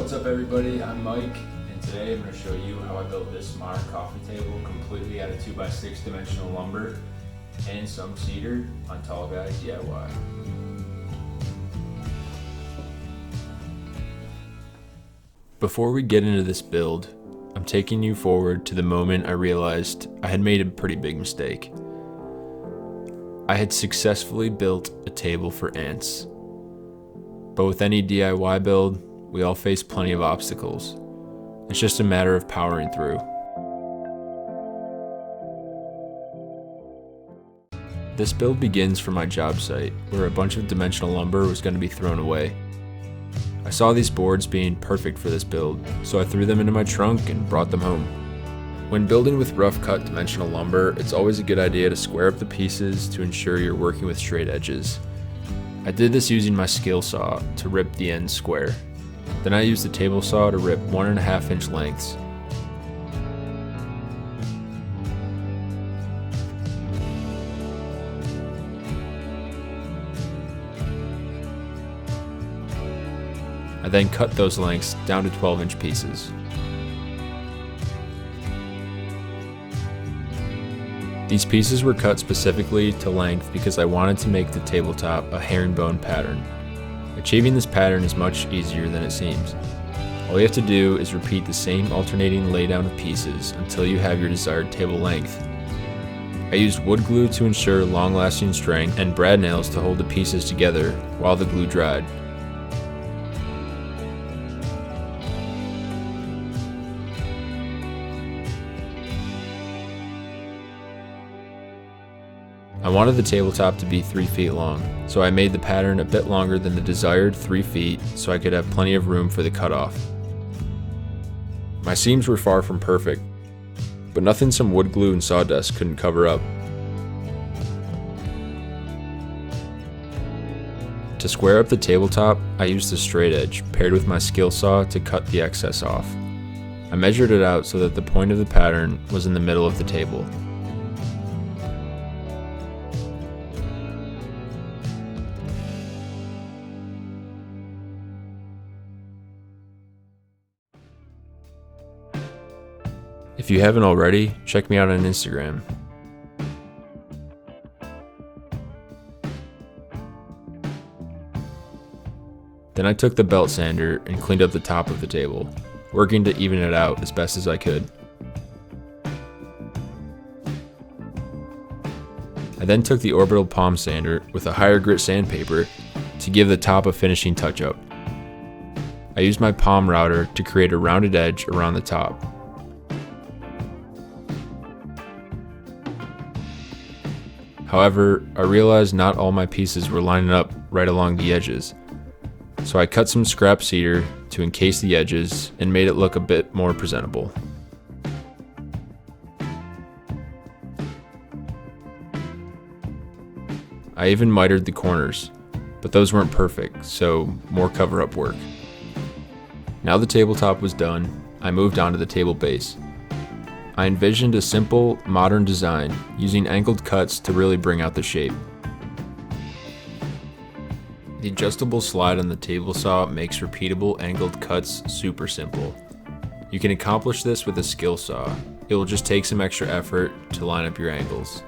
What's up everybody, I'm Mike, and today I'm going to show you how I built this modern coffee table completely out of 2x6 dimensional lumber and some cedar on Tall Guy DIY. Before we get into this build, I'm taking you forward to the moment I realized I had made a pretty big mistake. I had successfully built a table for ants. But with any DIY build, we all face plenty of obstacles. It's just a matter of powering through. This build begins from my job site, where a bunch of dimensional lumber was going to be thrown away. I saw these boards being perfect for this build, so I threw them into my trunk and brought them home. When building with rough cut dimensional lumber, it's always a good idea to square up the pieces to ensure you're working with straight edges. I did this using my skill saw to rip the ends square. Then I used the table saw to rip 1.5 inch lengths. I then cut those lengths down to 12-inch pieces. These pieces were cut specifically to length because I wanted to make the tabletop a herringbone pattern. Achieving this pattern is much easier than it seems. All you have to do is repeat the same alternating laydown of pieces until you have your desired table length. I used wood glue to ensure long-lasting strength and brad nails to hold the pieces together while the glue dried. I wanted the tabletop to be 3 feet long, so I made the pattern a bit longer than the desired 3 feet so I could have plenty of room for the cutoff. My seams were far from perfect, but nothing some wood glue and sawdust couldn't cover up. To square up the tabletop, I used a straight edge paired with my skill saw to cut the excess off. I measured it out so that the point of the pattern was in the middle of the table. If you haven't already, check me out on Instagram. Then I took the belt sander and cleaned up the top of the table, working to even it out as best as I could. I then took the orbital palm sander with a higher grit sandpaper to give the top a finishing touch-up. I used my palm router to create a rounded edge around the top. However, I realized not all my pieces were lining up right along the edges, so I cut some scrap cedar to encase the edges and made it look a bit more presentable. I even mitered the corners, but those weren't perfect, so more cover-up work. Now the tabletop was done, I moved on to the table base. I envisioned a simple, modern design using angled cuts to really bring out the shape. The adjustable slide on the table saw makes repeatable angled cuts super simple. You can accomplish this with a skill saw. It will just take some extra effort to line up your angles.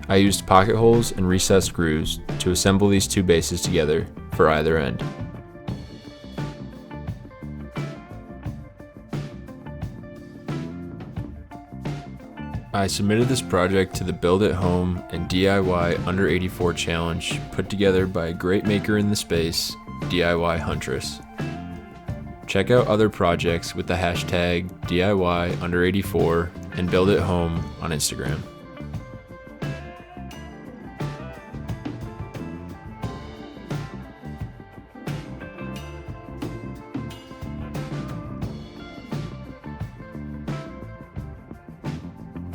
I used pocket holes and recessed screws to assemble these two bases together for either end. I submitted this project to the Build at Home and DIY Under 84 challenge put together by a great maker in the space, DIY Huntress. Check out other projects with the hashtag DIY Under 84 and Build at Home on Instagram.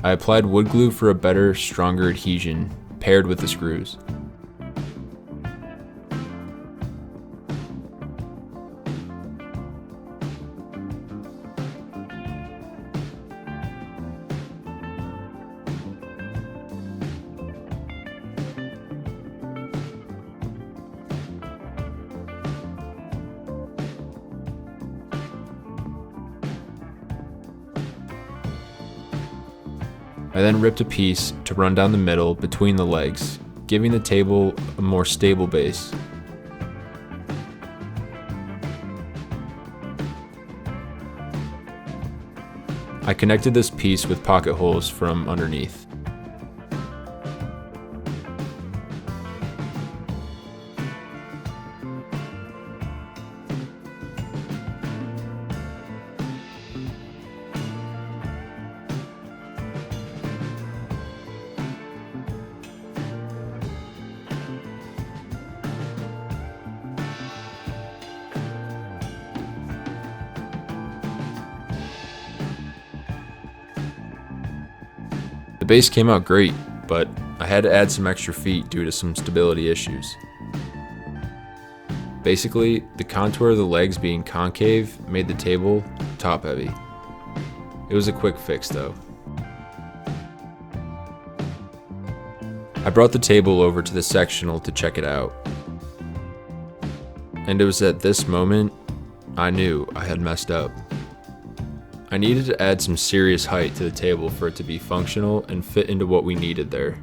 I applied wood glue for a better, stronger adhesion, paired with the screws. I then ripped a piece to run down the middle between the legs, giving the table a more stable base. I connected this piece with pocket holes from underneath. The base came out great, but I had to add some extra feet due to some stability issues. Basically, the contour of the legs being concave made the table top heavy. It was a quick fix though. I brought the table over to the sectional to check it out. And it was at this moment I knew I had messed up. I needed to add some serious height to the table for it to be functional and fit into what we needed there.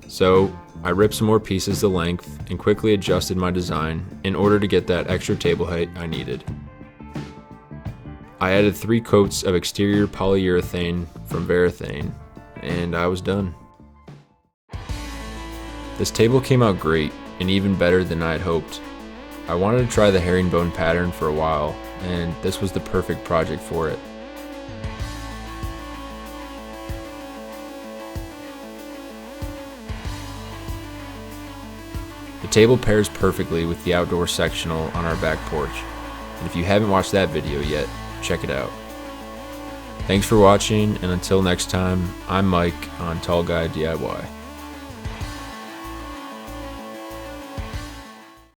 So I ripped some more pieces to length and quickly adjusted my design in order to get that extra table height I needed. I added 3 coats of exterior polyurethane from Varathane, and I was done. This table came out great and even better than I had hoped. I wanted to try the herringbone pattern for a while, and this was the perfect project for it. The table pairs perfectly with the outdoor sectional on our back porch, and if you haven't watched that video yet, check it out. Thanks for watching, and until next time, I'm Mike on Tall Guy DIY.